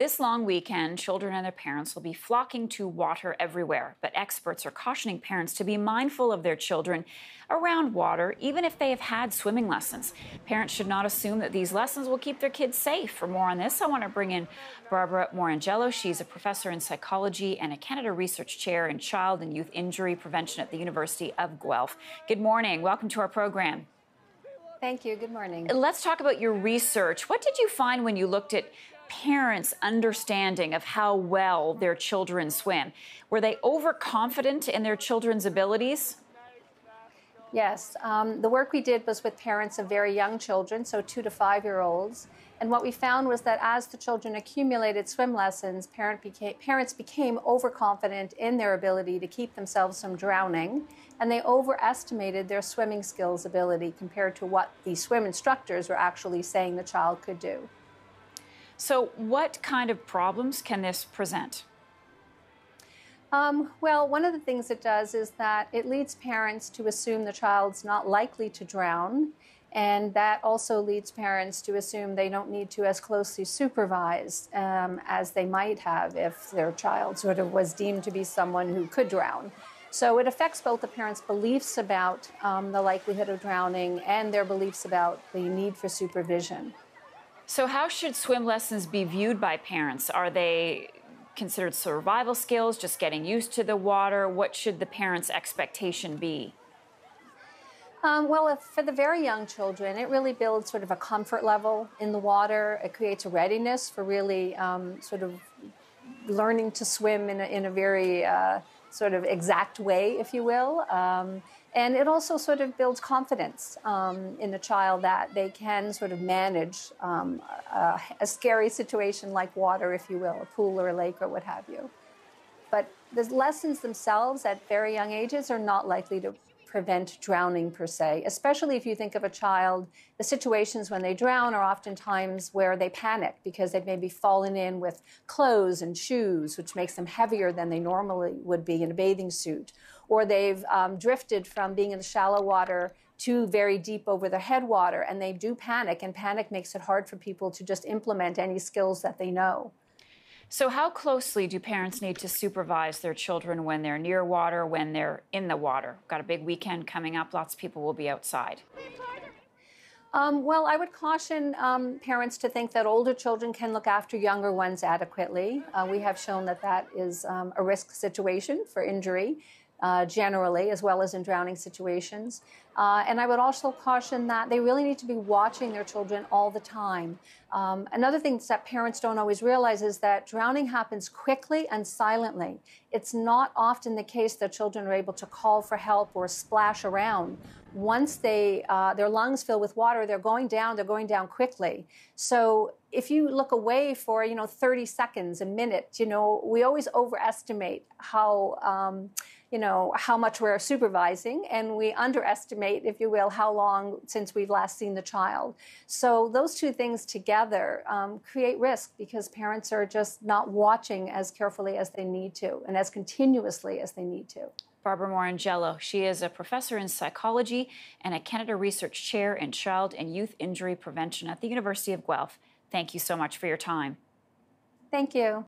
This long weekend, children and their parents will be flocking to water everywhere, but experts are cautioning parents to be mindful of their children around water, even if they have had swimming lessons. Parents should not assume that these lessons will keep their kids safe. For more on this, I want to bring in Barbara Morrongiello. She's a professor in psychology and a Canada Research Chair in Child and Youth Injury Prevention at the University of Guelph. Good morning. Welcome to our program. Thank you. Good morning. Let's talk about your research. What did you find when you looked at parents' understanding of how well their children swim? Were they overconfident in their children's abilities? Yes. The work we did was with parents of very young children, so 2 to 5-year-olds. And what we found was that as the children accumulated swim lessons, parents became overconfident in their ability to keep themselves from drowning, and they overestimated their swimming skills ability compared to what the swim instructors were actually saying the child could do. So what kind of problems can this present? Well, one of the things it does is that it leads parents to assume the child's not likely to drown, and that also leads parents to assume they don't need to as closely supervise as they might have if their child sort of was deemed to be someone who could drown. So it affects both the parents' beliefs about the likelihood of drowning and their beliefs about the need for supervision. So how should swim lessons be viewed by parents? Are they considered survival skills, just getting used to the water? What should the parents' expectation be? Well, for the very young children, it really builds sort of a comfort level in the water. It creates a readiness for really sort of learning to swim in a very sort of exact way, if you will. And it also sort of builds confidence in the child that they can sort of manage a scary situation like water, if you will, a pool or a lake or what have you. But the lessons themselves at very young ages are not likely to prevent drowning per se, especially if you think of a child. The situations when they drown are oftentimes where they panic because they've maybe fallen in with clothes and shoes, which makes them heavier than they normally would be in a bathing suit, or they've drifted from being in the shallow water to very deep over the headwater, and they do panic, and panic makes it hard for people to just implement any skills that they know. So how closely do parents need to supervise their children when they're near water, when they're in the water? Got a big weekend coming up. Lots of people will be outside. Well, I would caution parents to think that older children can look after younger ones adequately. We have shown that that is a risk situation for injury. Generally, as well as in drowning situations. And I would also caution that they really need to be watching their children all the time. Another thing that parents don't always realize is that drowning happens quickly and silently. It's not often the case that children are able to call for help or splash around. Once their lungs fill with water, they're going down quickly. So if you look away for, 30 seconds, a minute, we always overestimate how much we're supervising, and we underestimate, if you will, how long since we've last seen the child. So those two things together create risk because parents are just not watching as carefully as they need to and as continuously as they need to. Barbara Morrongiello. She is a professor in psychology and a Canada Research Chair in Child and Youth Injury Prevention at the University of Guelph. Thank you so much for your time. Thank you.